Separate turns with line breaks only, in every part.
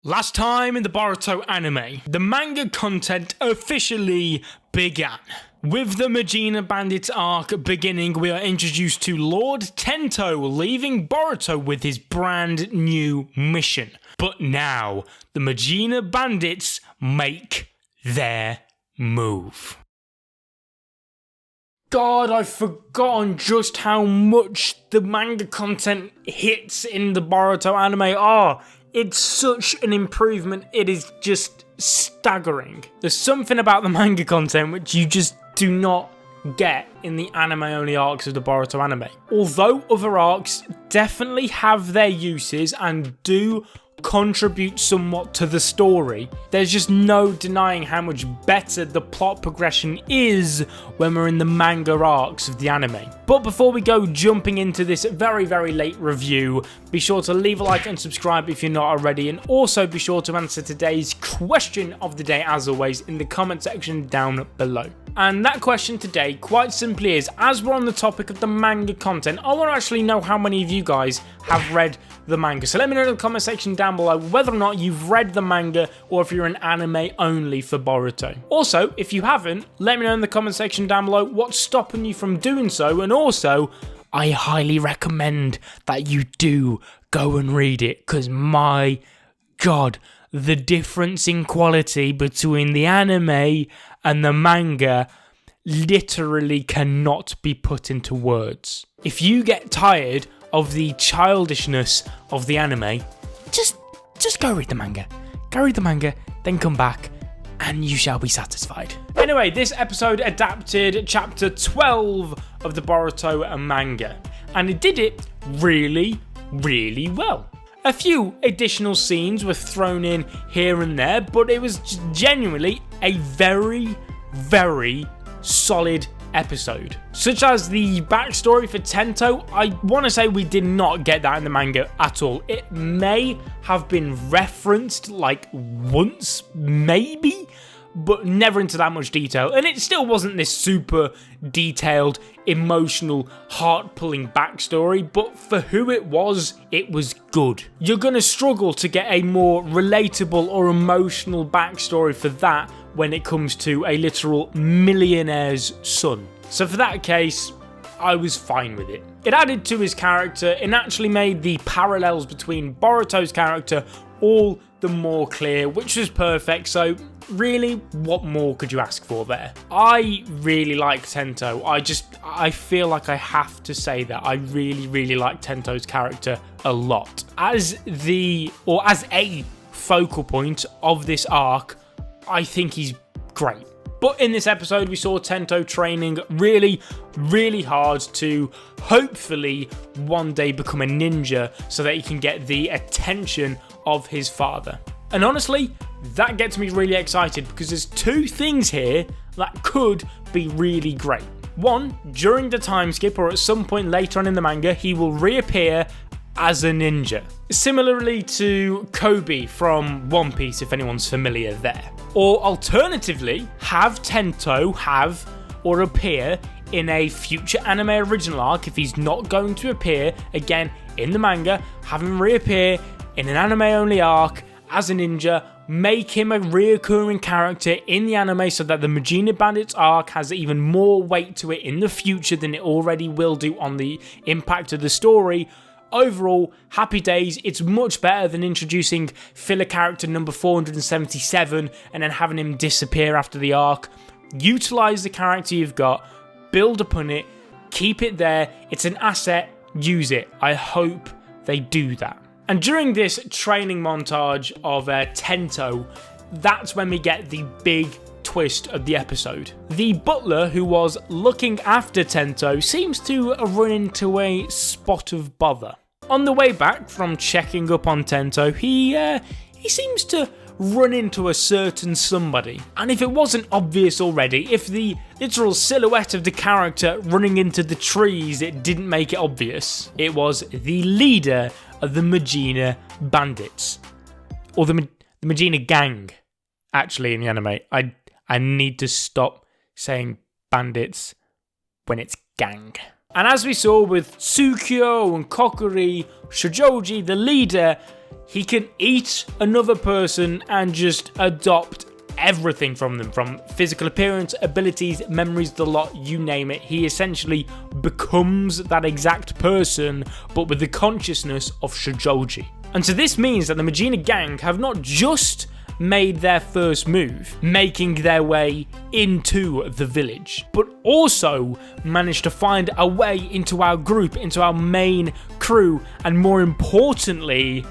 Last time in the Boruto anime, the manga content officially began. With the Mujina bandits arc beginning, we are introduced to Lord Tento leaving Boruto with his brand new mission. But now, the Mujina bandits make their move. God, I've forgotten just how much the manga content hits in the Boruto anime. It's such an improvement, it is just staggering. There's something about the manga content which you just do not get in the anime-only arcs of the Boruto anime. Although other arcs definitely have their uses and do contribute somewhat to the story, there's just no denying how much better the plot progression is when we're in the manga arcs of the anime. But before we go jumping into this very late review, be sure to leave a like and subscribe if you're not already, and also be sure to answer today's question of the day as always in the comment section down below. And that question today quite simply is, as we're on the topic of the manga content, I want to actually know how many of you guys have read the manga. So let me know in the comment section down below whether or not you've read the manga or if you're an anime only for Boruto. Also, if you haven't, let me know in the comment section down below what's stopping you from doing so, and also, I highly recommend that you do go and read it, because my god, the difference in quality between the anime and the manga literally cannot be put into words. If you get tired of the childishness of the anime, just go read the manga. Go read the manga, then come back, and you shall be satisfied. Anyway, this episode adapted chapter 12 of the Boruto manga, and it did it really well. A few additional scenes were thrown in here and there, but it was genuinely a very solid episode. Such as the backstory for Tento, I want to say we did not get that in the manga at all. It may have been referenced like once, maybe, but never into that much detail, and it still wasn't this super detailed, emotional, heart-pulling backstory, but for who it was good. You're gonna struggle to get a more relatable or emotional backstory for that when it comes to a literal millionaire's son. So for that case, I was fine with it. It added to his character and actually made the parallels between Boruto's character all the more clear, which was perfect. So really, what more could you ask for there? I really like Tento. I feel like I have to say that I really like Tento's character a lot. As a focal point of this arc, I think he's great. But in this episode, we saw Tento training really hard to hopefully one day become a ninja so that he can get the attention of his father. And honestly, that gets me really excited because there's two things here that could be really great. One, during the time skip or at some point later on in the manga, he will reappear as a ninja. Similarly to Kobe from One Piece, if anyone's familiar there. Or alternatively, have Tento appear in a future anime original arc if he's not going to appear again in the manga, have him reappear in an anime only arc as a ninja, make him a reoccurring character in the anime so that the Mujina bandits arc has even more weight to it in the future than it already will do on the impact of the story. Overall, happy days. It's much better than introducing filler character number 477 and then having him disappear after the arc. Utilize the character you've got, build upon it, keep it there. It's an asset, use it. I hope they do that. And during this training montage of Tento, that's when we get the big twist of the episode. The butler who was looking after Tento seems to run into a spot of bother. On the way back from checking up on Tento, he seems to run into a certain somebody. And if it wasn't obvious already, if the literal silhouette of the character running into the trees, it didn't make it obvious, it was the leader of the Mujina bandits. Or the Mujina gang, actually, in the anime. I need to stop saying bandits when it's gang. And as we saw with Tsukio and Kokuri, Shojoji, the leader, he can eat another person and just adopt everything from them, from physical appearance, abilities, memories, the lot, you name it. He essentially becomes that exact person, but with the consciousness of Shojoji. And so this means that the Mujina gang have not just made their first move, making their way into the village, but also managed to find a way into our group, into our main crew, and more importantly,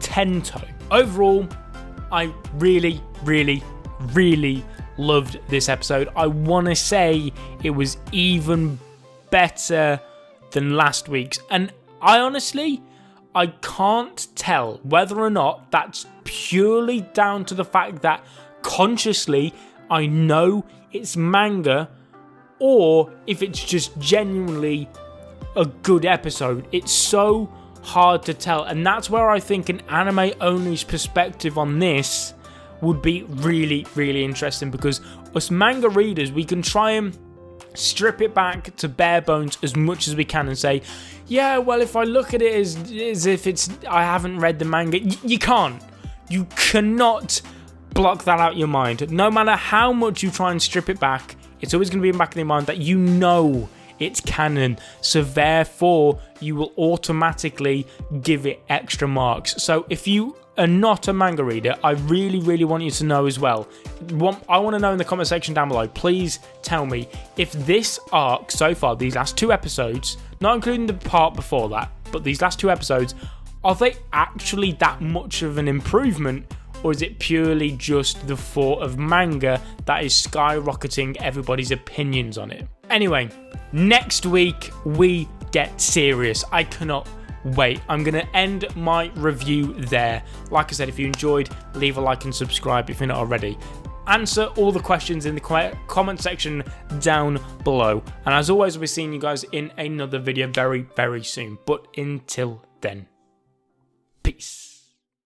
Tento. Overall, I really loved this episode. I want to say it was even better than last week's, and I can't tell whether or not that's purely down to the fact that consciously I know it's manga, or if it's just genuinely a good episode. It's so hard to tell, and that's where I think an anime only's perspective on this would be really interesting, because us manga readers, we can try and strip it back to bare bones as much as we can and say, yeah, well, if I look at it as if I haven't read the manga, you can't. You cannot block that out of your mind. No matter how much you try and strip it back, it's always going to be in the back of your mind that you know it's canon, so therefore you will automatically give it extra marks. So if you are not a manga reader, I really want you to know as well. I want to know in the comment section down below, please tell me if this arc so far, these last 2 episodes, not including the part before that, but these last 2 episodes, are they actually that much of an improvement, or is it purely just the thought of manga that is skyrocketing everybody's opinions on it? Anyway, next week we get serious. I cannot wait. I'm going to end my review there. Like I said, if you enjoyed, leave a like and subscribe if you're not already. Answer all the questions in the comment section down below. And as always, we'll be seeing you guys in another video very soon. But until then, peace.